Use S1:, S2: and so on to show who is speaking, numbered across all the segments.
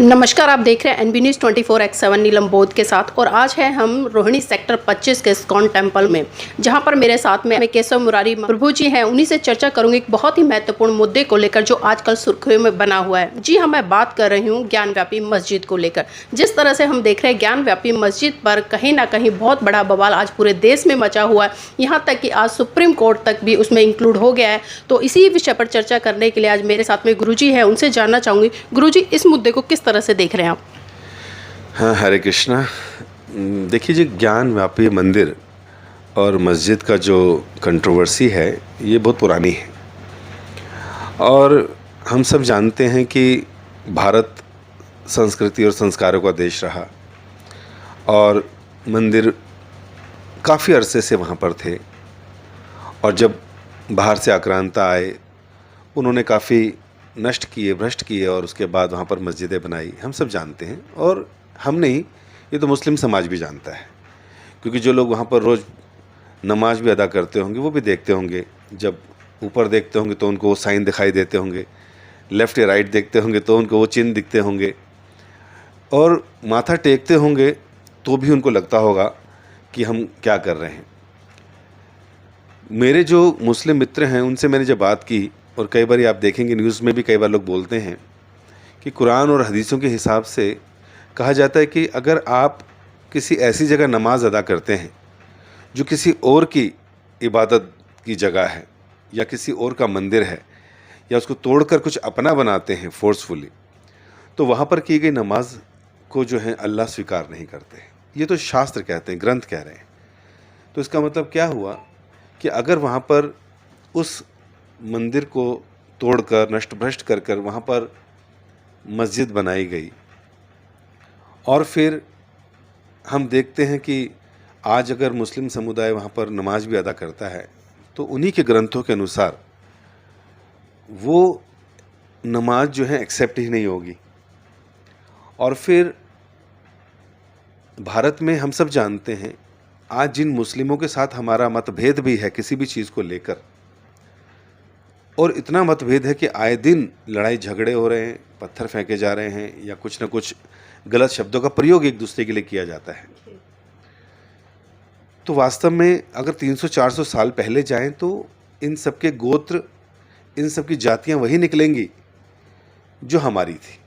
S1: नमस्कार, आप देख रहे हैं एनबी न्यूज़ 24x7 नीलम बोध के साथ। और आज है हम रोहिणी सेक्टर 25 के इस्कॉन टेम्पल में, जहां पर मेरे साथ में केशव मुरारी प्रभु जी हैं। उन्हीं से चर्चा करूंगी एक बहुत ही महत्वपूर्ण मुद्दे को लेकर जो आजकल सुर्खियों में बना हुआ है। जी हाँ, मैं बात कर रही हूँ ज्ञानव्यापी मस्जिद को लेकर। जिस तरह से हम देख रहे हैं ज्ञानव्यापी मस्जिद पर कहीं ना कहीं बहुत बड़ा बवाल आज पूरे देश में मचा हुआ है, यहाँ तक कि आज सुप्रीम कोर्ट तक भी उसमें इंक्लूड हो गया है। तो इसी विषय पर चर्चा करने के लिए आज मेरे साथ में गुरुजी है, उनसे जानना चाहूँगी गुरुजी इस मुद्दे को किस तरह से देख रहे हैं आप?
S2: हाँ, हरे कृष्णा। देखिए जी, ज्ञानव्यापी मंदिर और मस्जिद का जो कंट्रोवर्सी है ये बहुत पुरानी है। और हम सब जानते हैं कि भारत संस्कृति और संस्कारों का देश रहा और मंदिर काफ़ी अरसे से वहाँ पर थे। और जब बाहर से आक्रांता आए उन्होंने काफ़ी नष्ट किए, भ्रष्ट किए और उसके बाद वहाँ पर मस्जिदें बनाई। हम सब जानते हैं, और हम नहीं, ये तो मुस्लिम समाज भी जानता है, क्योंकि जो लोग वहाँ पर रोज़ नमाज भी अदा करते होंगे वो भी देखते होंगे। जब ऊपर देखते होंगे तो उनको वो साइन दिखाई देते होंगे, लेफ़्ट या राइट देखते होंगे तो उनको वो चिन्ह दिखते होंगे, और माथा टेकते होंगे तो भी उनको लगता होगा कि हम क्या कर रहे हैं। मेरे जो मुस्लिम मित्र हैं उनसे मैंने जब बात की, और कई बार आप देखेंगे न्यूज़ में भी कई बार लोग बोलते हैं कि कुरान और हदीसों के हिसाब से कहा जाता है कि अगर आप किसी ऐसी जगह नमाज अदा करते हैं जो किसी और की इबादत की जगह है या किसी और का मंदिर है, या उसको तोड़कर कुछ अपना बनाते हैं फोर्सफुली, तो वहाँ पर की गई नमाज को जो है अल्लाह स्वीकार नहीं करते। ये तो शास्त्र कहते हैं, ग्रंथ कह रहे हैं। तो इसका मतलब क्या हुआ कि अगर वहाँ पर उस मंदिर को तोड़कर, नष्ट भ्रष्ट कर कर वहाँ पर मस्जिद बनाई गई, और फिर हम देखते हैं कि आज अगर मुस्लिम समुदाय वहाँ पर नमाज भी अदा करता है तो उन्हीं के ग्रंथों के अनुसार वो नमाज जो है एक्सेप्ट ही नहीं होगी। और फिर भारत में हम सब जानते हैं आज जिन मुस्लिमों के साथ हमारा मतभेद भी है किसी भी चीज़ को लेकर, और इतना मतभेद है कि आए दिन लड़ाई झगड़े हो रहे हैं, पत्थर फेंके जा रहे हैं, या कुछ ना कुछ गलत शब्दों का प्रयोग एक दूसरे के लिए किया जाता है। तो वास्तव में अगर 300-400 साल पहले जाएं तो इन सब के गोत्र, इन सब की जातियां वही निकलेंगी जो हमारी थी।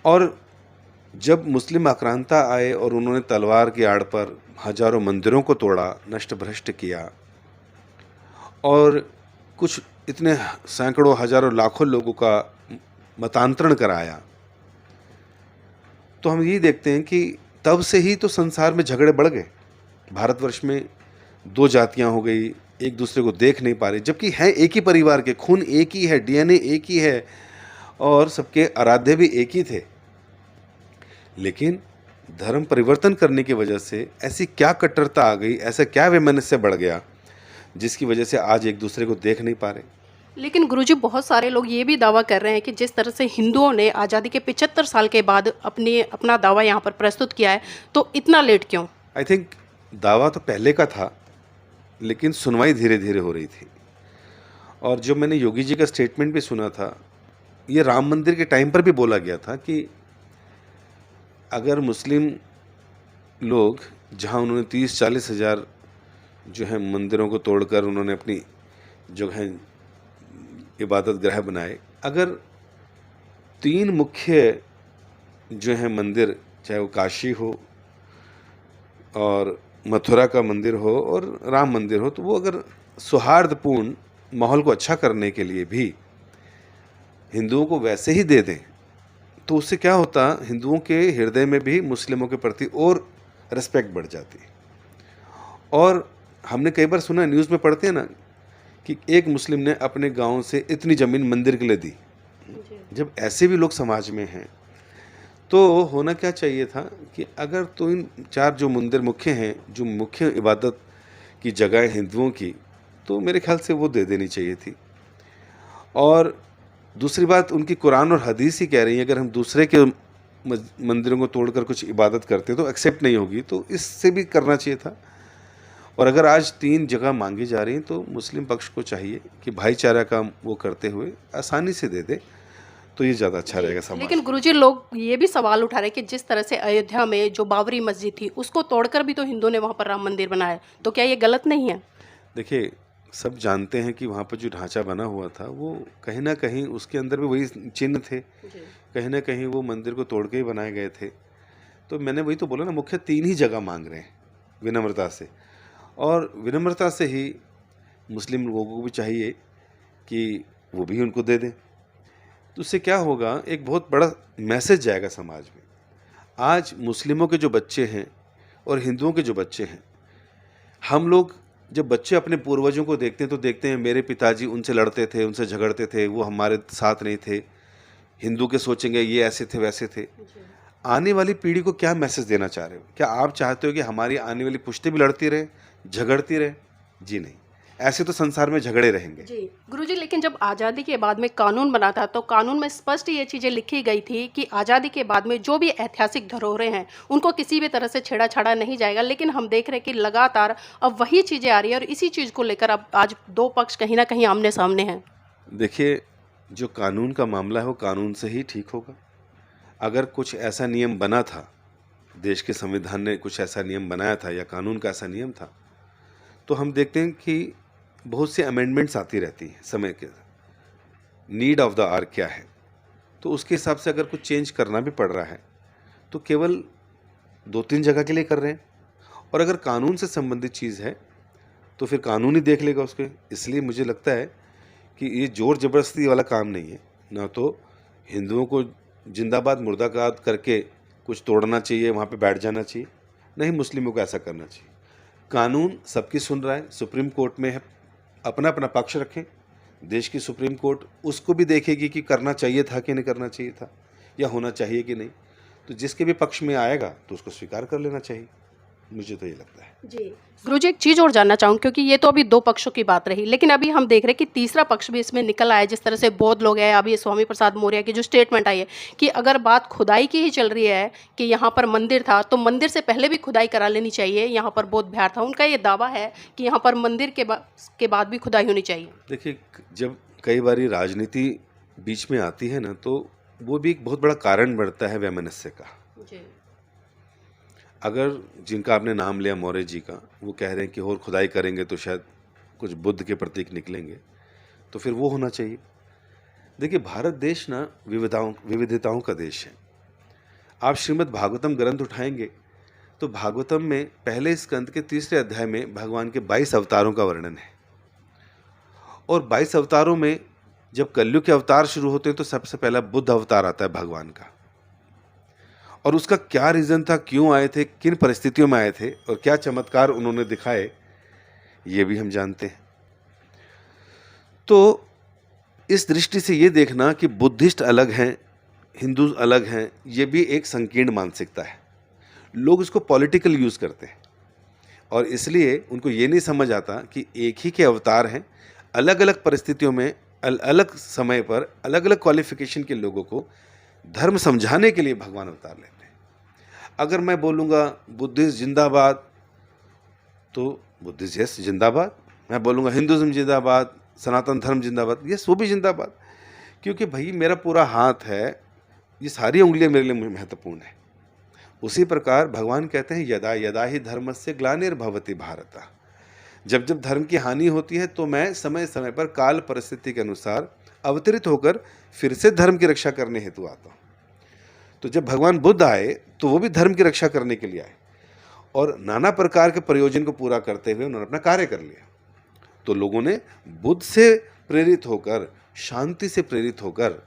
S2: और जब मुस्लिम आक्रांता आए और उन्होंने तलवार की आड़ पर हजारों मंदिरों को तोड़ा, नष्ट भ्रष्ट किया, और कुछ इतने सैकड़ों, हजारों, लाखों लोगों का मतांतरण कराया, तो हम यही देखते हैं कि तब से ही तो संसार में झगड़े बढ़ गए। भारतवर्ष में दो जातियां हो गई, एक दूसरे को देख नहीं पा रही, जबकि हैं एक ही परिवार के, खून एक ही है, डीएनए एक ही है, और सबके आराध्य भी एक ही थे। लेकिन धर्म परिवर्तन करने की वजह से ऐसी क्या कट्टरता आ गई, ऐसा क्या वैमनस्य बढ़ गया जिसकी वजह से आज एक दूसरे को देख नहीं पा रहे।
S1: लेकिन गुरुजी, बहुत सारे लोग ये भी दावा कर रहे हैं कि जिस तरह से हिंदुओं ने आज़ादी के 75 साल के बाद अपना दावा यहाँ पर प्रस्तुत किया है, तो इतना लेट क्यों?
S2: आई थिंक दावा तो पहले का था, लेकिन सुनवाई धीरे धीरे हो रही थी। और जो मैंने योगी जी का स्टेटमेंट भी सुना था, ये राम मंदिर के टाइम पर भी बोला गया था कि अगर मुस्लिम लोग, जहाँ उन्होंने 30-40 हज़ार जो है मंदिरों को तोड़कर उन्होंने अपनी जो है इबादत गृह बनाए, अगर 3 मुख्य जो है मंदिर, चाहे वो काशी हो और मथुरा का मंदिर हो और राम मंदिर हो, तो वो अगर सौहार्दपूर्ण माहौल को अच्छा करने के लिए भी हिंदुओं को वैसे ही दे दें, तो उससे क्या होता, हिंदुओं के हृदय में भी मुस्लिमों के प्रति और रिस्पेक्ट बढ़ जाती। और हमने कई बार सुना, न्यूज़ में पढ़ते हैं ना, कि एक मुस्लिम ने अपने गांव से इतनी ज़मीन मंदिर के लिए दी। जब ऐसे भी लोग समाज में हैं तो होना क्या चाहिए था कि अगर तो इन 4 जो मंदिर मुख्य हैं, जो मुख्य इबादत की जगह है हिंदुओं की, तो मेरे ख्याल से वो दे देनी चाहिए थी। और दूसरी बात, उनकी कुरान और हदीस ही कह रही है अगर हम दूसरे के मंदिरों को तोड़कर कुछ इबादत करते तो एक्सेप्ट नहीं होगी, तो इससे भी करना चाहिए था। और अगर आज 3 जगह मांगी जा रही हैं तो मुस्लिम पक्ष को चाहिए कि भाईचारा का वो करते हुए आसानी से दे दे। तो ये ज़्यादा अच्छा रहेगा समाज।
S1: लेकिन गुरुजी, लोग ये भी सवाल उठा रहे हैं कि जिस तरह से अयोध्या में जो बाबरी मस्जिद थी उसको तोड़कर भी तो हिंदुओं ने वहाँ पर राम मंदिर बनाया, तो क्या ये गलत नहीं है?
S2: देखिए, सब जानते हैं कि वहाँ पर जो ढांचा बना हुआ था वो कहीं ना कहीं उसके अंदर भी वही चिन्ह थे, कहीं ना कहीं वो मंदिर को तोड़ के ही बनाए गए थे। तो मैंने वही तो बोला ना, मुख्य 3 ही जगह मांग रहे हैं विनम्रता से, और विनम्रता से ही मुस्लिम लोगों को भी चाहिए कि वो भी उनको दे दें। तो उससे क्या होगा, एक बहुत बड़ा मैसेज जाएगा समाज में। आज मुस्लिमों के जो बच्चे हैं और हिंदुओं के जो बच्चे हैं, हम लोग जब बच्चे अपने पूर्वजों को देखते हैं तो देखते हैं मेरे पिताजी उनसे लड़ते थे, उनसे झगड़ते थे, वो हमारे साथ नहीं थे। हिंदू के सोचेंगे ये ऐसे थे वैसे थे। आने वाली पीढ़ी को क्या मैसेज देना चाह रहे हो? क्या आप चाहते हो कि हमारी आने वाली पुश्तें भी लड़ती रहे, झगड़ती रहे? जी नहीं, ऐसे तो संसार में झगड़े रहेंगे।
S1: जी गुरुजी, लेकिन जब आज़ादी के बाद में कानून बना था तो कानून में स्पष्ट ये चीज़ें लिखी गई थी कि आज़ादी के बाद में जो भी ऐतिहासिक धरोहरें हैं उनको किसी भी तरह से छेड़ा छाड़ा नहीं जाएगा। लेकिन हम देख रहे हैं कि लगातार अब वही चीज़ें आ रही है और इसी चीज़ को लेकर अब आज 2 पक्ष कहीं ना कहीं आमने सामने हैं।
S2: देखिए, जो कानून का मामला है वो कानून से ही ठीक होगा। अगर कुछ ऐसा नियम बना था, देश के संविधान ने कुछ ऐसा नियम बनाया था या कानून का ऐसा नियम था, तो हम देखते हैं कि बहुत सी अमेंडमेंट्स आती रहती हैं। समय के नीड ऑफ द आवर क्या है, तो उसके हिसाब से अगर कुछ चेंज करना भी पड़ रहा है तो केवल 2-3 जगह के लिए कर रहे हैं। और अगर कानून से संबंधित चीज़ है तो फिर कानून ही देख लेगा उसके। इसलिए मुझे लगता है कि ये ज़ोर ज़बरदस्ती वाला काम नहीं है। ना तो हिंदुओं को जिंदाबाद मुर्दाबाद करके कुछ तोड़ना चाहिए, वहाँ पे बैठ जाना चाहिए, नहीं मुस्लिमों को ऐसा करना चाहिए। कानून सबकी सुन रहा है, सुप्रीम कोर्ट में है, अपना अपना पक्ष रखें। देश की सुप्रीम कोर्ट उसको भी देखेगी कि करना चाहिए था कि नहीं करना चाहिए था, या होना चाहिए कि नहीं। तो जिसके भी पक्ष में आएगा तो उसको स्वीकार कर लेना चाहिए। मुझे तो ये लगता है।
S1: जी गुरुजी, एक चीज़ और जानना चाहूँ, क्योंकि ये तो अभी 2 पक्षों की बात रही, लेकिन अभी हम देख रहे हैं कि तीसरा पक्ष भी इसमें निकल आया। जिस तरह से बौद्ध लोग हैं, अभी स्वामी प्रसाद मौर्य की जो स्टेटमेंट आई है कि अगर बात खुदाई की ही चल रही है कि यहाँ पर मंदिर था तो मंदिर से पहले भी खुदाई करा लेनी चाहिए। यहाँ पर बौद्ध विहार था, उनका ये दावा है कि यहाँ पर मंदिर के बाद भी खुदाई होनी चाहिए।
S2: देखिए, जब कई बारी राजनीति बीच में आती है ना, तो वो भी एक बहुत बड़ा कारण बढ़ता है वैमनस्य का।
S1: जी
S2: अगर जिनका आपने नाम लिया मौर्य जी का, वो कह रहे हैं कि और खुदाई करेंगे तो शायद कुछ बुद्ध के प्रतीक निकलेंगे, तो फिर वो होना चाहिए। देखिए, भारत देश ना विविधताओं का देश है। आप श्रीमद् भागवतम ग्रंथ उठाएंगे तो भागवतम में पहले स्कंद के 3रे अध्याय में भगवान के 22 अवतारों का वर्णन है। और 22 अवतारों में जब कलयुग के अवतार शुरू होते हैं तो सबसे पहला बुद्ध अवतार आता है भगवान का। और उसका क्या रीज़न था, क्यों आए थे, किन परिस्थितियों में आए थे और क्या चमत्कार उन्होंने दिखाए, ये भी हम जानते हैं। तो इस दृष्टि से ये देखना कि बुद्धिस्ट अलग हैं, हिंदू अलग हैं, ये भी एक संकीर्ण मानसिकता है। लोग इसको पॉलिटिकल यूज़ करते हैं और इसलिए उनको ये नहीं समझ आता कि एक ही के अवतार हैं। अलग अलग परिस्थितियों में अलग समय पर अलग अलग क्वालिफिकेशन के लोगों को धर्म समझाने के लिए भगवान अवतार लेते हैं। अगर मैं बोलूँगा बुद्धिस्ट जिंदाबाद तो बुद्धिस्ट यस जिंदाबाद, मैं बोलूँगा हिंदुज़म जिंदाबाद, सनातन धर्म जिंदाबाद, यस वो भी जिंदाबाद, क्योंकि भाई मेरा पूरा हाथ है, ये सारी उंगलियां मेरे लिए महत्वपूर्ण है। उसी प्रकार भगवान कहते हैं यदा यदा ही धर्मस्य ग्लानिर्भवति भारत, जब जब धर्म की हानि होती है तो मैं समय समय पर काल परिस्थिति के अनुसार अवतरित होकर फिर से धर्म की रक्षा करने हेतु आता हूँ। तो जब भगवान बुद्ध आए तो वो भी धर्म की रक्षा करने के लिए आए और नाना प्रकार के प्रयोजन को पूरा करते हुए उन्होंने अपना कार्य कर लिया। तो लोगों ने बुद्ध से प्रेरित होकर, शांति से प्रेरित होकर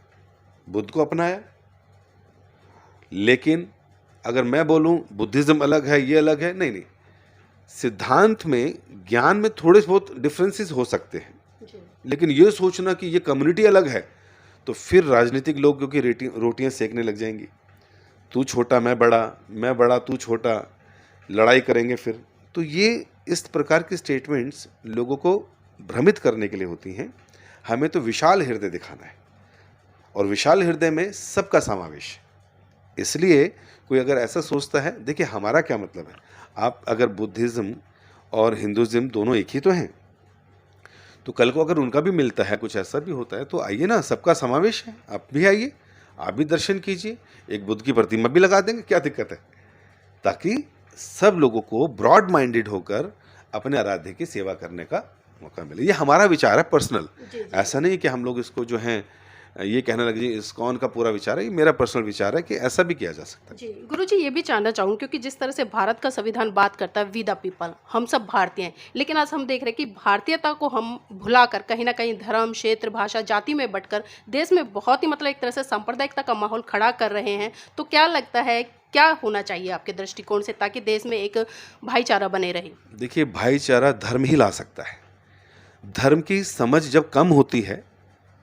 S2: बुद्ध को अपनाया। लेकिन अगर मैं बोलूं बुद्धिज्म अलग है, ये अलग है, नहीं, सिद्धांत में, ज्ञान में थोड़े बहुत डिफरेंसेस हो सकते हैं, लेकिन ये सोचना कि ये कम्युनिटी अलग है तो फिर राजनीतिक लोग क्योंकि रोटियां सेकने लग जाएंगी। तू छोटा मैं बड़ा तू छोटा, लड़ाई करेंगे फिर। तो ये इस प्रकार की स्टेटमेंट्स लोगों को भ्रमित करने के लिए होती हैं। हमें तो विशाल हृदय दिखाना है और विशाल हृदय में सबका समावेश है। इसलिए कोई अगर ऐसा सोचता है, देखिए हमारा क्या मतलब है, आप अगर बुद्धिज़्म और हिंदुज़्म दोनों एक ही तो हैं, तो कल को अगर उनका भी मिलता है, कुछ ऐसा भी होता है, तो आइए ना, सबका समावेश है, आप भी आइए, आप भी दर्शन कीजिए, एक बुद्ध की प्रतिमा भी लगा देंगे, क्या दिक्कत है, ताकि सब लोगों को ब्रॉड माइंडेड होकर अपने आराध्य की सेवा करने का मौका मिले। ये हमारा विचार है पर्सनल, ऐसा नहीं है कि हम लोग इसको जो है ये कहने लगे जी इस्कॉन का पूरा विचार है, ये मेरा पर्सनल विचार है कि ऐसा भी किया जा सकता है।
S1: जी गुरुजी, ये भी जानना चाहूँगी क्योंकि जिस तरह से भारत का संविधान बात करता है वी द पीपल, हम सब भारतीय हैं, लेकिन आज हम देख रहे हैं कि भारतीयता को हम भुलाकर कहीं ना कहीं धर्म, क्षेत्र, भाषा, जाति में बंटकर देश में बहुत ही मतलब एक तरह से सांप्रदायिकता का माहौल खड़ा कर रहे हैं। तो क्या लगता है, क्या होना चाहिए आपके दृष्टिकोण से ताकि देश में एक भाईचारा बने रहे?
S2: देखिए, भाईचारा धर्म ही ला सकता है। धर्म की समझ जब कम होती है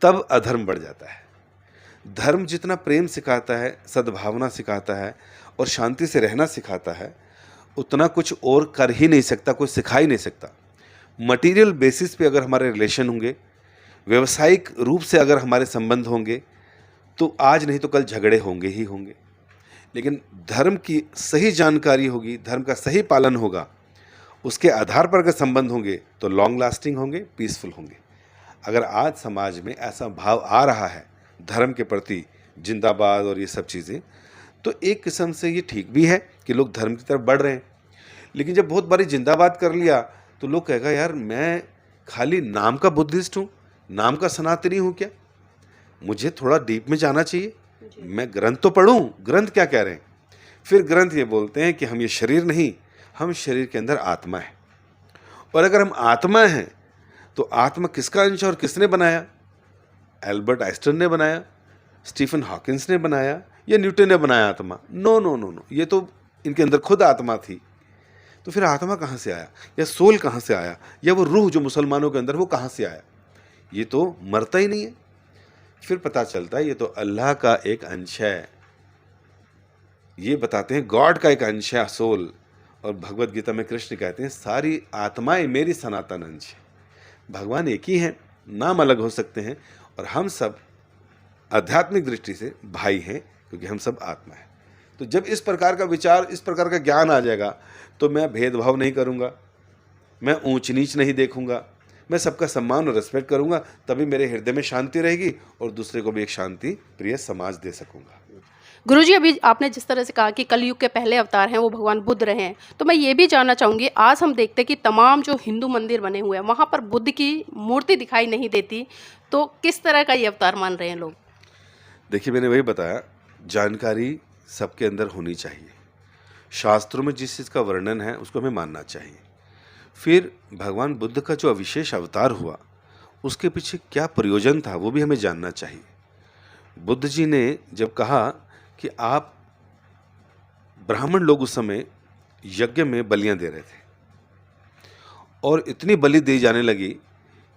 S2: तब अधर्म बढ़ जाता है। धर्म जितना प्रेम सिखाता है, सद्भावना सिखाता है और शांति से रहना सिखाता है, उतना कुछ और कर ही नहीं सकता, कोई सिखा ही नहीं सकता। मटेरियल बेसिस पे अगर हमारे रिलेशन होंगे, व्यावसायिक रूप से अगर हमारे संबंध होंगे, तो आज नहीं तो कल झगड़े होंगे ही होंगे। लेकिन धर्म की सही जानकारी होगी, धर्म का सही पालन होगा, उसके आधार पर अगर संबंध होंगे तो लॉन्ग लास्टिंग होंगे, पीसफुल होंगे। अगर आज समाज में ऐसा भाव आ रहा है धर्म के प्रति, जिंदाबाद और ये सब चीज़ें, तो एक किस्म से ये ठीक भी है कि लोग धर्म की तरफ बढ़ रहे हैं। लेकिन जब बहुत बारी जिंदाबाद कर लिया तो लोग कहेगा यार मैं खाली नाम का बुद्धिस्ट हूँ, नाम का सनातनी हूँ क्या? मुझे थोड़ा डीप में जाना चाहिए, मैं ग्रंथ तो पढ़ूँ, ग्रंथ क्या कह रहे हैं। फिर ग्रंथ ये बोलते हैं कि हम ये शरीर नहीं, हम शरीर के अंदर आत्मा है। और अगर हम आत्मा हैं तो आत्मा किसका अंश और किसने बनाया? एल्बर्ट आइंस्टाइन ने बनाया, स्टीफन हॉकिंस ने बनाया, या न्यूटन ने बनाया आत्मा? नो नो नो नो, ये तो इनके अंदर खुद आत्मा थी। तो फिर आत्मा कहाँ से आया, या सोल कहाँ से आया, या वो रूह जो मुसलमानों के अंदर वो कहाँ से आया? ये तो मरता ही नहीं है। फिर पता चलता है ये तो अल्लाह का एक अंश है, ये बताते हैं गॉड का एक अंश है सोल। और भगवत गीता में कृष्ण कहते हैं सारी आत्माएं मेरी सनातन अंश है। भगवान एक ही हैं, नाम अलग हो सकते हैं, और हम सब आध्यात्मिक दृष्टि से भाई हैं क्योंकि हम सब आत्मा है। तो जब इस प्रकार का विचार, इस प्रकार का ज्ञान आ जाएगा तो मैं भेदभाव नहीं करूँगा, मैं ऊंच नीच नहीं देखूंगा, मैं सबका सम्मान और रिस्पेक्ट करूंगा, तभी मेरे हृदय में शांति रहेगी और दूसरे को भी एक शांति प्रिय समाज दे सकूंगा।
S1: गुरुजी, अभी आपने जिस तरह से कहा कि कलयुग के पहले अवतार हैं वो भगवान बुद्ध रहे हैं, तो मैं ये भी जानना चाहूँगी, आज हम देखते हैं कि तमाम जो हिंदू मंदिर बने हुए हैं वहाँ पर बुद्ध की मूर्ति दिखाई नहीं देती, तो किस तरह का ये अवतार मान रहे हैं लोग?
S2: देखिए, मैंने वही बताया, जानकारी सबके अंदर होनी चाहिए। शास्त्रों में जिस चीज़ का वर्णन है उसको हमें मानना चाहिए। फिर भगवान बुद्ध का जो अविशेष अवतार हुआ उसके पीछे क्या प्रयोजन था वो भी हमें जानना चाहिए। बुद्ध जी ने जब कहा कि आप, ब्राह्मण लोग उस समय यज्ञ में बलियां दे रहे थे और इतनी बलि दी जाने लगी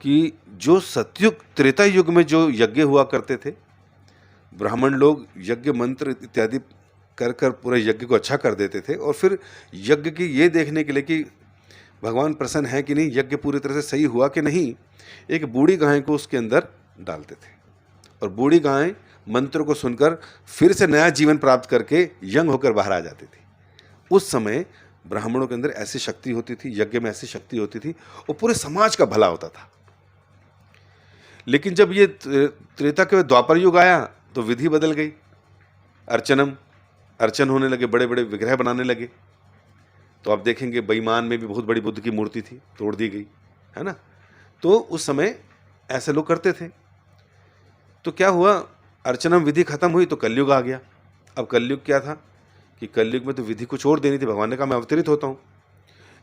S2: कि जो सतयुग त्रेता युग में जो यज्ञ हुआ करते थे, ब्राह्मण लोग यज्ञ मंत्र इत्यादि कर कर पूरे यज्ञ को अच्छा कर देते थे, और फिर यज्ञ की ये देखने के लिए कि भगवान प्रसन्न है कि नहीं, यज्ञ पूरी तरह से सही हुआ कि नहीं, एक बूढ़ी गाय को उसके अंदर डालते थे और बूढ़ी गाय मंत्र को सुनकर फिर से नया जीवन प्राप्त करके यंग होकर बाहर आ जाती थी। उस समय ब्राह्मणों के अंदर ऐसी शक्ति होती थी, यज्ञ में ऐसी शक्ति होती थी और पूरे समाज का भला होता था। लेकिन जब ये त्रेता के द्वापर युग आया तो विधि बदल गई, अर्चन होने लगे, बड़े बड़े विग्रह बनाने लगे। तो आप देखेंगे बेईमान में भी बहुत बड़ी बुद्ध की मूर्ति थी, तोड़ दी गई, है ना। तो उस समय ऐसे लोग करते थे। तो क्या हुआ, अर्चनम विधि खत्म हुई तो कलयुग आ गया। अब कलयुग क्या था कि कलयुग में तो विधि कुछ और देनी थी, भगवान ने कहा मैं अवतरित होता हूँ।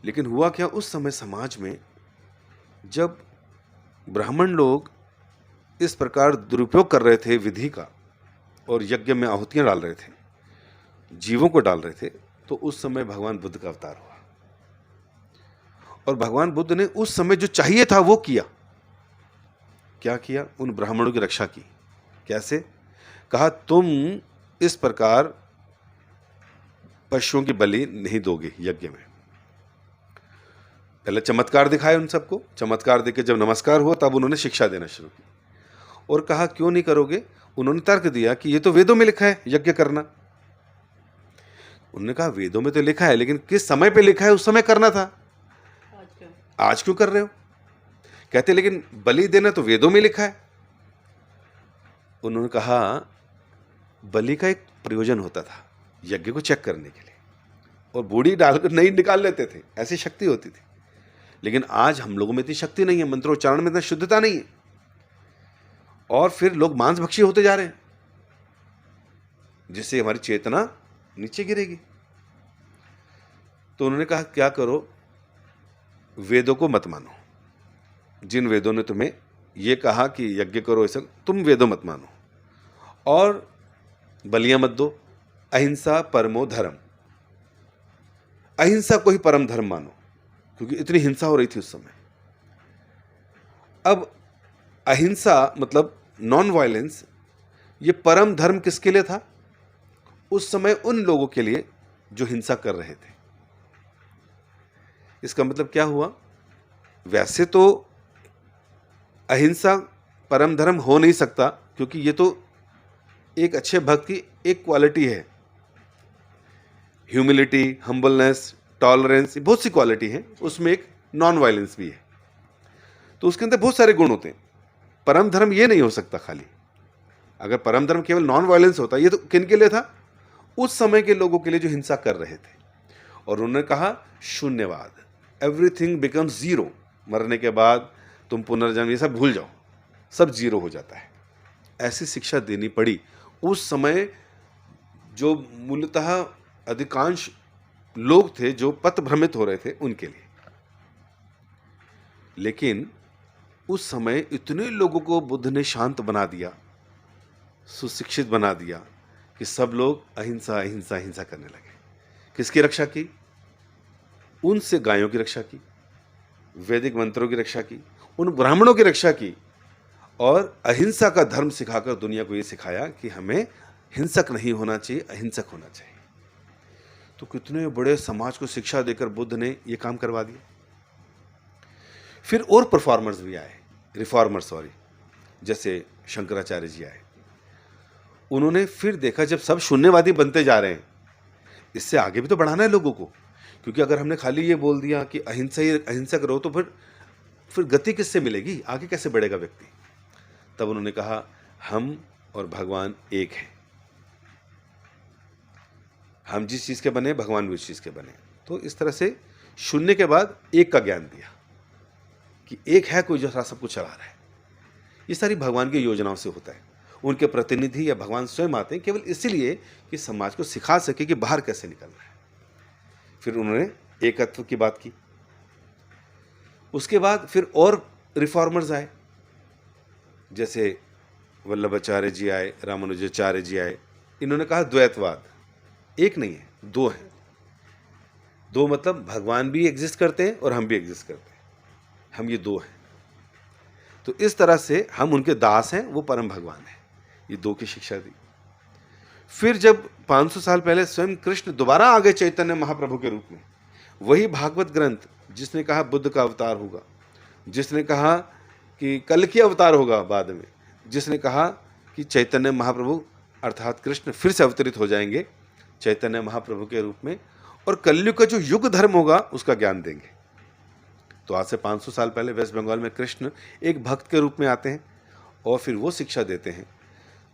S2: लेकिन हुआ क्या, उस समय समाज में जब ब्राह्मण लोग इस प्रकार दुरुपयोग कर रहे थे विधि का और यज्ञ में आहुतियाँ डाल रहे थे, जीवों को डाल रहे थे, तो उस समय भगवान बुद्ध का अवतार हुआ और भगवान बुद्ध ने उस समय जो चाहिए था वो किया। क्या किया? उन ब्राह्मणों की रक्षा की। कैसे? कहा तुम इस प्रकार पशुओं की बलि नहीं दोगे यज्ञ में। पहले चमत्कार दिखाए उन सबको, चमत्कार देके जब नमस्कार हुआ तब उन्होंने शिक्षा देना शुरू की और कहा क्यों नहीं करोगे? उन्होंने तर्क दिया कि ये तो वेदों में लिखा है यज्ञ करना। उन्होंने कहा वेदों में तो लिखा है, लेकिन किस समय पे लिखा है उस समय करना था, आज क्यों कर रहे हो? कहते लेकिन बलि देना तो वेदों में लिखा है। उन्होंने कहा बलि का एक प्रयोजन होता था यज्ञ को चेक करने के लिए, और बूढ़ी डालकर नहीं निकाल लेते थे, ऐसी शक्ति होती थी। लेकिन आज हम लोगों में इतनी शक्ति नहीं है, मंत्रोच्चारण में इतनी शुद्धता नहीं है, और फिर लोग मांसभक्षी होते जा रहे हैं, जिससे हमारी चेतना नीचे गिरेगी। तो उन्होंने कहा क्या करो, वेदों को मत मानो। जिन वेदों ने तुम्हें ये कहा कि यज्ञ करो, ऐसा तुम वेदों मत मानो, और बलियां मत दो। अहिंसा परमो धर्म, अहिंसा को ही परम धर्म मानो, क्योंकि इतनी हिंसा हो रही थी उस समय। अब अहिंसा मतलब नॉन वायलेंस, ये परम धर्म किसके लिए था? उस समय उन लोगों के लिए जो हिंसा कर रहे थे। इसका मतलब क्या हुआ? वैसे तो अहिंसा परम धर्म हो नहीं सकता, क्योंकि ये तो एक अच्छे भक्त की एक क्वालिटी है। ह्यूमिलिटी, हम्बलनेस, टॉलरेंस, बहुत सी क्वालिटी है, उसमें एक नॉन वायलेंस भी है। तो उसके अंदर बहुत सारे गुण होते हैं। परम धर्म ये नहीं हो सकता खाली। अगर परम धर्म केवल नॉन वायलेंस होता, ये तो किन के लिए था? उस समय के लोगों के लिए जो हिंसा कर रहे थे। और उन्होंने कहा शून्यवाद, एवरीथिंग बिकम्स जीरो। मरने के बाद तुम पुनर्जन्म ये सब भूल जाओ, सब जीरो हो जाता है। ऐसी शिक्षा देनी पड़ी उस समय, जो मूलतः अधिकांश लोग थे जो पथ भ्रमित हो रहे थे उनके लिए। लेकिन उस समय इतने लोगों को बुद्ध ने शांत बना दिया, सुशिक्षित बना दिया, कि सब लोग अहिंसा अहिंसा अहिंसा करने लगे। किसकी रक्षा की? उनसे गायों की रक्षा की, वैदिक मंत्रों की रक्षा की, उन ब्राह्मणों की रक्षा की, और अहिंसा का धर्म सिखाकर दुनिया को ये सिखाया कि हमें हिंसक नहीं होना चाहिए, अहिंसक होना चाहिए। तो कितने बड़े समाज को शिक्षा देकर बुद्ध ने ये काम करवा दिया। फिर और परफॉर्मर्स भी आए, रिफॉर्मर्स सॉरी, जैसे शंकराचार्य जी आए। उन्होंने फिर देखा जब सब शून्यवादी बनते जा रहे हैं, इससे आगे भी तो बढ़ाना है लोगों को, क्योंकि अगर हमने खाली ये बोल दिया कि अहिंसा ही अहिंसक रहो, तो फिर गति किससे मिलेगी, आगे कैसे बढ़ेगा व्यक्ति? तब उन्होंने कहा हम और भगवान एक हैं, हम जिस चीज़ के बने भगवान भी उस चीज़ के बने। तो इस तरह से शून्य के बाद एक का ज्ञान दिया कि एक है कोई जो सब कुछ चला रहा है। ये सारी भगवान की योजनाओं से होता है। उनके प्रतिनिधि या भगवान स्वयं आते हैं केवल इसीलिए कि समाज को सिखा सके कि बाहर कैसे निकलना है। फिर उन्होंने एकत्व की बात की। उसके बाद फिर और रिफॉर्मर्स आए, जैसे वल्लभाचार्य जी आए, रामानुजाचार्य जी आए। इन्होंने कहा द्वैतवाद एक नहीं है, दो है। दो मतलब भगवान भी एग्जिस्ट करते हैं और हम भी एग्जिस्ट करते हैं, हम ये दो हैं। तो इस तरह से हम उनके दास हैं, वो परम भगवान है। ये दो की शिक्षा दी। फिर जब 500 साल पहले स्वयं कृष्ण दोबारा आ गए चैतन्य महाप्रभु के रूप में, वही भागवत ग्रंथ जिसने कहा बुद्ध का अवतार होगा, जिसने कहा कि कल की अवतार होगा बाद में, जिसने कहा कि चैतन्य महाप्रभु अर्थात कृष्ण फिर से अवतरित हो जाएंगे चैतन्य महाप्रभु के रूप में, और कलयुग का जो युग धर्म होगा उसका ज्ञान देंगे। तो आज से 500 साल पहले वेस्ट बंगाल में कृष्ण एक भक्त के रूप में आते हैं और फिर वो शिक्षा देते हैं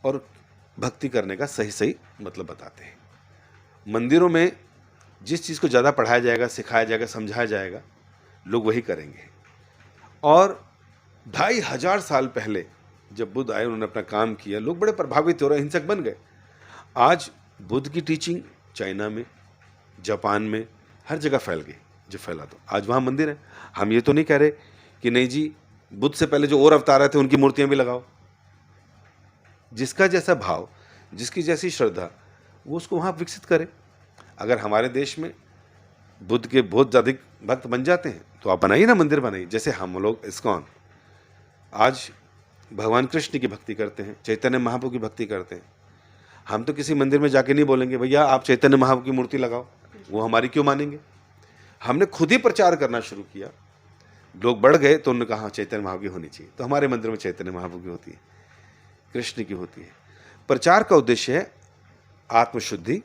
S2: और भक्ति करने का सही सही मतलब बताते हैं। मंदिरों में जिस चीज़ को ज़्यादा पढ़ाया जाएगा, सिखाया जाएगा, समझाया जाएगा, लोग वही करेंगे। और 2500 साल पहले जब बुद्ध आए, उन्होंने अपना काम किया, लोग बड़े प्रभावित हो रहे, हिंसक बन गए। आज बुद्ध की टीचिंग चाइना में, जापान में, हर जगह फैल गई। जो फैला तो आज वहाँ मंदिर है। हम ये तो नहीं कह रहे कि नहीं जी, बुद्ध से पहले जो और अवतार आए थे उनकी मूर्तियाँ भी लगाओ। जिसका जैसा भाव, जिसकी जैसी श्रद्धा, वो उसको वहाँ विकसित करे। अगर हमारे देश में बुद्ध के बहुत अधिक भक्त बन जाते हैं तो आप बनाइए ना, मंदिर बनाइए। जैसे हम लोग इस्कॉन आज भगवान कृष्ण की भक्ति करते हैं, चैतन्य महाप्रभु की भक्ति करते हैं। हम तो किसी मंदिर में जाके नहीं बोलेंगे भैया आप चैतन्य महाप्रभु की मूर्ति लगाओ, वो हमारी क्यों मानेंगे। हमने खुद ही प्रचार करना शुरू किया, लोग बढ़ गए तो उन्होंने कहा चैतन्य महाप्रभु की होनी चाहिए। तो हमारे मंदिर में चैतन्य महाप्रभु की होती है, कृष्ण की होती है। प्रचार का उद्देश्य है आत्मशुद्धि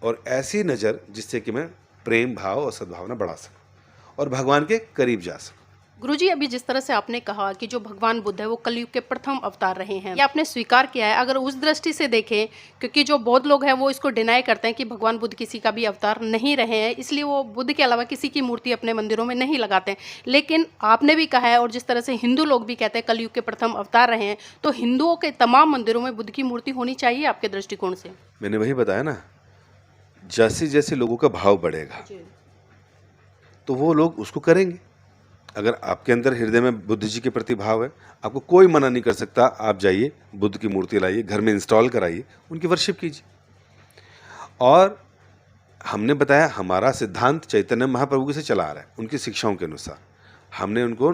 S2: और ऐसी नज़र जिससे कि मैं प्रेम भाव और सद्भावना बढ़ा सकूं और भगवान के करीब जा सकूं।
S1: गुरुजी, अभी जिस तरह से आपने कहा कि जो भगवान बुद्ध है वो कलयुग के प्रथम अवतार रहे हैं, ये आपने स्वीकार किया है। अगर उस दृष्टि से देखें, क्योंकि जो बौद्ध लोग हैं वो इसको डिनाई करते हैं कि भगवान बुद्ध किसी का भी अवतार नहीं रहे हैं, इसलिए वो बुद्ध के अलावा किसी की मूर्ति अपने मंदिरों में नहीं लगाते हैं। लेकिन आपने भी कहा है, और जिस तरह से हिंदू लोग भी कहते हैं कलयुग के प्रथम अवतार रहे हैं, तो हिंदुओं के तमाम मंदिरों में बुद्ध की मूर्ति होनी चाहिए आपके दृष्टिकोण से?
S2: मैंने वही बताया ना, जैसे जैसे लोगों का भाव बढ़ेगा तो वो लोग उसको करेंगे। अगर आपके अंदर हृदय में बुद्ध जी के प्रति भाव है, आपको कोई मना नहीं कर सकता, आप जाइए बुद्ध की मूर्ति लाइए, घर में इंस्टॉल कराइए, उनकी वर्शिप कीजिए। और हमने बताया हमारा सिद्धांत चैतन्य महाप्रभु से चला आ रहा है, उनकी शिक्षाओं के अनुसार हमने उनको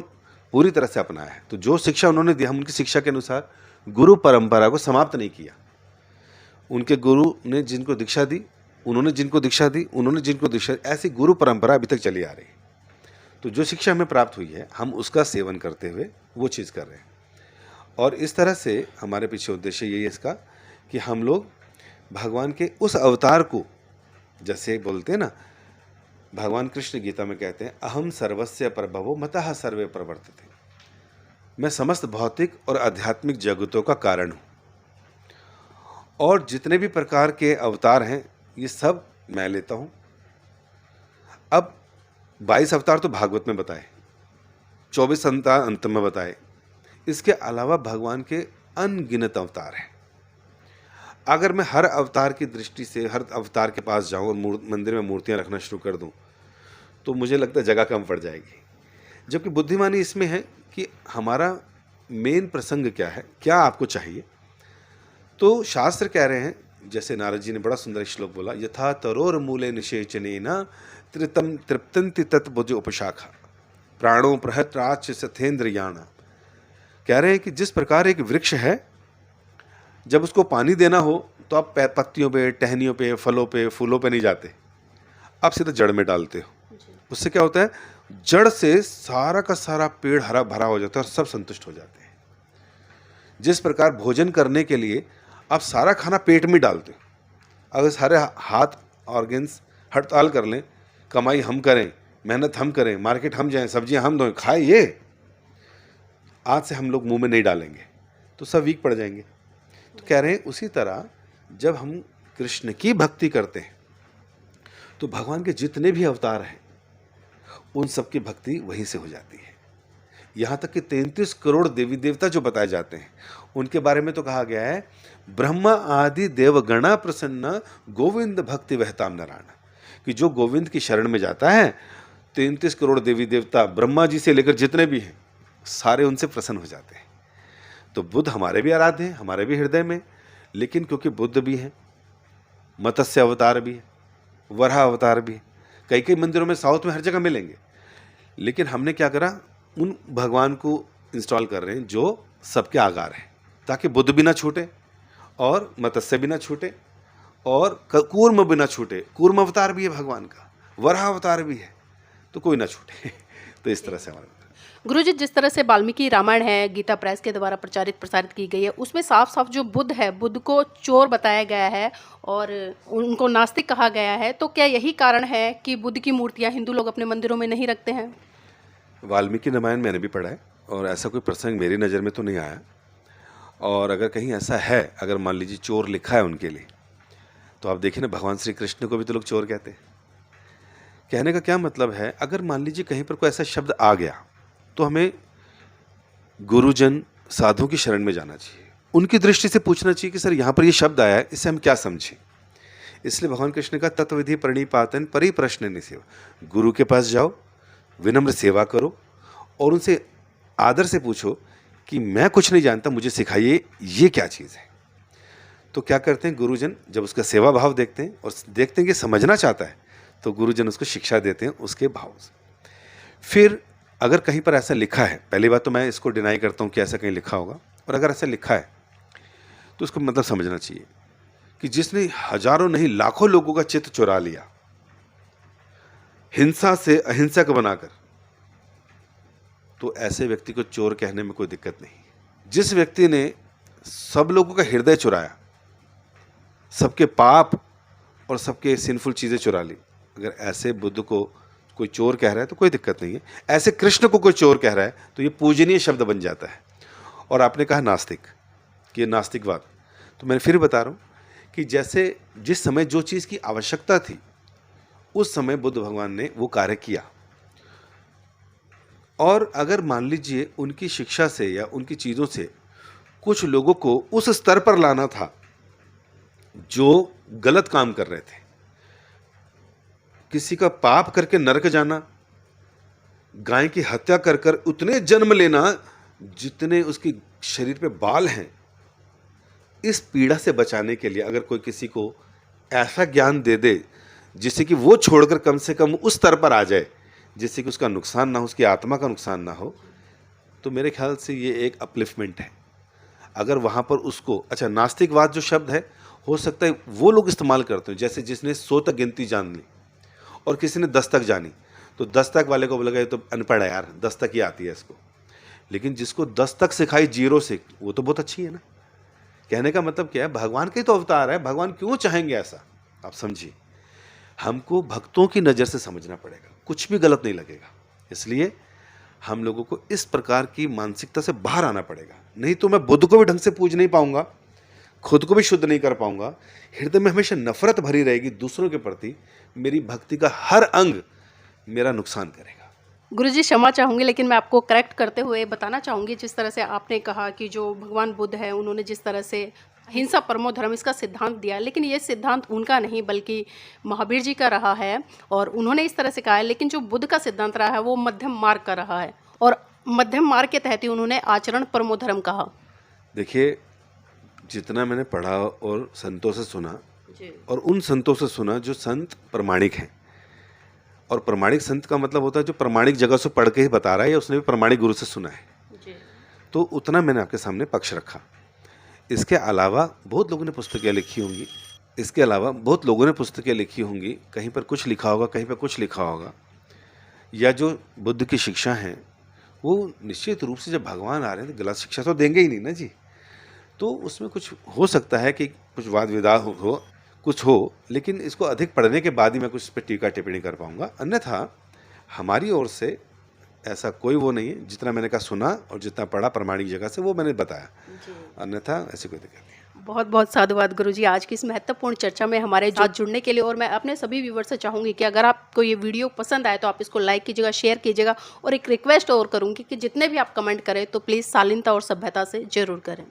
S2: पूरी तरह से अपनाया है। तो जो शिक्षा उन्होंने दी, हम उनकी शिक्षा के अनुसार गुरु परंपरा को समाप्त नहीं किया। उनके गुरु ने जिनको दीक्षा दी, उन्होंने जिनको दीक्षा दी, उन्होंने जिनको दीक्षा दी, ऐसी गुरु परंपरा अभी तक चली आ रही है। तो जो शिक्षा हमें प्राप्त हुई है, हम उसका सेवन करते हुए वो चीज़ कर रहे हैं। और इस तरह से हमारे पीछे उद्देश्य यही है इसका कि हम लोग भगवान के उस अवतार को, जैसे बोलते हैं ना, भगवान कृष्ण गीता में कहते हैं अहम सर्वस्य प्रभवो मतः सर्वे प्रवर्तते, मैं समस्त भौतिक और आध्यात्मिक जगतों का कारण हूँ, और जितने भी प्रकार के अवतार हैं ये सब मैं लेता हूँ। अब 22 अवतार तो भागवत में बताए, 24 अवतार अंत में बताए, इसके अलावा भगवान के अनगिनत अवतार हैं। अगर मैं हर अवतार की दृष्टि से हर अवतार के पास जाऊं और मंदिर में मूर्तियां रखना शुरू कर दूं तो मुझे लगता है जगह कम पड़ जाएगी। जबकि बुद्धिमानी इसमें है कि हमारा मेन प्रसंग क्या है, क्या आपको चाहिए। तो शास्त्र कह रहे हैं, जैसे नारद जी ने बड़ा सुंदर श्लोक बोला, यथा तरोर मूले निषेचनेन त्रितम तृप्तन्ति तत्भुज उपशाखा प्राणो प्रहत्राच सथेन्द्रियाणा। कह रहे हैं कि जिस प्रकार एक वृक्ष है, जब उसको पानी देना हो तो आप पत्तियों पे, टहनियों पे, फलों पे, फूलों पे नहीं जाते, आप सीधा जड़ में डालते हो। उससे क्या होता है, जड़ से सारा का सारा पेड़ हरा भरा हो जाता है और सब संतुष्ट हो जाते हैं। जिस प्रकार भोजन करने के लिए आप सारा खाना पेट में डालते हो, अगर सारे हाथ ऑर्गन्स हड़ताल कर लें, कमाई हम करें, मेहनत हम करें, मार्केट हम जाएं, सब्जियां हम धोएं, खाए, ये आज से हम लोग मुंह में नहीं डालेंगे तो सब वीक पड़ जाएंगे। तो कह रहे हैं उसी तरह जब हम कृष्ण की भक्ति करते हैं तो भगवान के जितने भी अवतार हैं उन सब की भक्ति वहीं से हो जाती है। यहाँ तक कि 33 करोड़ देवी देवता जो बताए जाते हैं उनके बारे में तो कहा गया है, ब्रह्मा आदि देवगणा प्रसन्न गोविंद भक्ति वहताम नारायण, कि जो गोविंद की शरण में जाता है 33 करोड़ देवी देवता, ब्रह्मा जी से लेकर जितने भी हैं, सारे उनसे प्रसन्न हो जाते हैं। तो बुद्ध हमारे भी आराध्य हैं, हमारे भी हृदय में, लेकिन क्योंकि बुद्ध भी हैं, मत्स्य अवतार भी है, वराह अवतार भी है, कई कई मंदिरों में साउथ में हर जगह मिलेंगे, लेकिन हमने क्या करा, उन भगवान को इंस्टॉल कर रहे हैं जो सबके आगार हैं, ताकि बुद्ध भी ना छूटे और मत्स्य भी ना छूटे और कूर्म भी ना छूटे। कूर्म अवतार भी है भगवान का, वराह अवतार भी है, तो कोई ना छूटे। तो इस तरह से हमारा
S1: गुरुजी, जिस तरह से वाल्मीकि रामायण है, गीता प्रेस के द्वारा प्रसारित की गई है, उसमें साफ साफ जो बुद्ध है, बुद्ध को चोर बताया गया है और उनको नास्तिक कहा गया है। तो क्या यही कारण है कि बुद्ध की मूर्तियां हिंदू लोग अपने मंदिरों में नहीं रखते हैं?
S2: वाल्मीकि रामायण मैंने भी पढ़ा है और ऐसा कोई प्रसंग मेरी नज़र में तो नहीं आया। और अगर कहीं ऐसा है, अगर मान लीजिए चोर लिखा है उनके लिए, तो आप देखिए ना, भगवान श्री कृष्ण को भी तो लोग चोर कहते हैं। कहने का क्या मतलब है, अगर मान लीजिए कहीं पर कोई ऐसा शब्द आ गया तो हमें गुरुजन साधु की शरण में जाना चाहिए, उनकी दृष्टि से पूछना चाहिए कि सर यहाँ पर ये शब्द आया है, इससे हम क्या समझें। इसलिए भगवान कृष्ण का तत्वविधि प्रणिपातन परिप्रश्न निसेवा, गुरु के पास जाओ, विनम्र सेवा करो और उनसे आदर से पूछो कि मैं कुछ नहीं जानता, मुझे सिखाइए ये क्या चीज़ है। तो क्या करते हैं गुरुजन, जब उसका सेवा भाव देखते हैं और देखते हैं कि समझना चाहता है, तो गुरुजन उसको शिक्षा देते हैं उसके भाव से। फिर अगर कहीं पर ऐसा लिखा है, पहली बात तो मैं इसको डिनाई करता हूँ कि ऐसा कहीं लिखा होगा, और अगर ऐसा लिखा है तो उसको मतलब समझना चाहिए कि जिसने हजारों नहीं लाखों लोगों का चित्त चुरा लिया, हिंसा से अहिंसक बनाकर, तो ऐसे व्यक्ति को चोर कहने में कोई दिक्कत नहीं। जिस व्यक्ति ने सब लोगों का हृदय चुराया, सबके पाप और सबके सिंफुल चीज़ें चुरा ली, अगर ऐसे बुद्ध को कोई चोर कह रहा है तो कोई दिक्कत नहीं है, ऐसे कृष्ण को कोई चोर कह रहा है तो ये पूजनीय शब्द बन जाता है। और आपने कहा नास्तिक, कि ये नास्तिकवाद, तो मैं फिर बता रहा हूँ कि जैसे जिस समय जो चीज़ की आवश्यकता थी उस समय बुद्ध भगवान ने वो कार्य किया। और अगर मान लीजिए उनकी शिक्षा से या उनकी चीज़ों से कुछ लोगों को उस स्तर पर लाना था जो गलत काम कर रहे थे, किसी का पाप करके नरक जाना, गाय की हत्या कर कर उतने जन्म लेना जितने उसकी शरीर पे बाल हैं, इस पीड़ा से बचाने के लिए अगर कोई किसी को ऐसा ज्ञान दे दे जिससे कि वो छोड़कर कम से कम उस स्तर पर आ जाए जिससे कि उसका नुकसान ना हो, उसकी आत्मा का नुकसान ना हो, तो मेरे ख्याल से ये एक अपलिफ्टमेंट है। अगर वहाँ पर उसको, अच्छा नास्तिकवाद जो शब्द है हो सकता है वो लोग इस्तेमाल करते हैं, जैसे जिसने 100 तक गिनती जान ली और किसी ने 10 तक जानी, तो 10 तक वाले को लगा ये तो अनपढ़ है यार, 10 तक ही आती है इसको। लेकिन जिसको 10 तक सिखाई 0 से, वो तो बहुत अच्छी है ना। कहने का मतलब क्या है, भगवान का ही तो अवतार है, भगवान क्यों चाहेंगे ऐसा, आप समझिए। हमको भक्तों की नज़र से समझना पड़ेगा, कुछ भी गलत नहीं लगेगा। इसलिए हम लोगों को इस प्रकार की मानसिकता से बाहर आना पड़ेगा, नहीं तो मैं बुद्ध को भी ढंग से पूज नहीं पाऊंगा, खुद को भी शुद्ध नहीं कर पाऊंगा, हृदय में हमेशा नफरत भरी रहेगी दूसरों के प्रति, मेरी भक्ति का हर अंग मेरा नुकसान करेगा।
S1: गुरुजी क्षमा चाहूँगी, लेकिन मैं आपको करेक्ट करते हुए बताना चाहूँगी, जिस तरह से आपने कहा कि जो भगवान बुद्ध है उन्होंने जिस तरह से हिंसा परमो धर्म इसका सिद्धांत दिया, लेकिन ये सिद्धांत उनका नहीं बल्कि महावीर जी का रहा है और उन्होंने इस तरह से कहा है। लेकिन जो बुद्ध का सिद्धांत रहा है वो मध्यम मार्ग का रहा है और मध्यम मार्ग के तहत ही उन्होंने आचरण परमो धर्म कहा।
S2: देखिए, जितना मैंने पढ़ा और संतों से सुना,
S1: जी
S2: और उन संतों से सुना जो संत प्रमाणिक हैं, और प्रमाणिक संत का मतलब होता है जो प्रमाणिक जगह से पढ़ के ही बता रहा है या उसने भी प्रमाणिक गुरु से सुना है,
S1: जी
S2: तो उतना मैंने आपके सामने पक्ष रखा। इसके अलावा बहुत लोगों ने पुस्तकें लिखी होंगी, कहीं पर कुछ लिखा होगा, कहीं पर कुछ लिखा होगा, या जो बुद्ध की शिक्षा है वो निश्चित रूप से जब भगवान आ रहे हैं तो गलत शिक्षा तो देंगे ही नहीं ना जी। तो उसमें कुछ हो सकता है कि कुछ वाद विवाद हो, कुछ हो, लेकिन इसको अधिक पढ़ने के बाद ही मैं कुछ इस पर टीका टिप्पणी कर पाऊंगा। अन्यथा हमारी ओर से ऐसा कोई वो नहीं है, जितना मैंने कहा सुना और जितना पढ़ा प्रमाणिक जगह से वो मैंने बताया, अन्यथा ऐसी कोई दिक्कत नहीं।
S1: बहुत बहुत साधुवाद गुरुजी आज की इस महत्वपूर्ण चर्चा में हमारे साथ जुड़ने के लिए। और मैं अपने सभी व्यूवर से चाहूँगी कि अगर आपको ये वीडियो पसंद आए तो आप इसको लाइक कीजिएगा, शेयर कीजिएगा, और एक रिक्वेस्ट और करूँगी कि जितने भी आप कमेंट करें तो प्लीज़ शालीनता और सभ्यता से ज़रूर करें।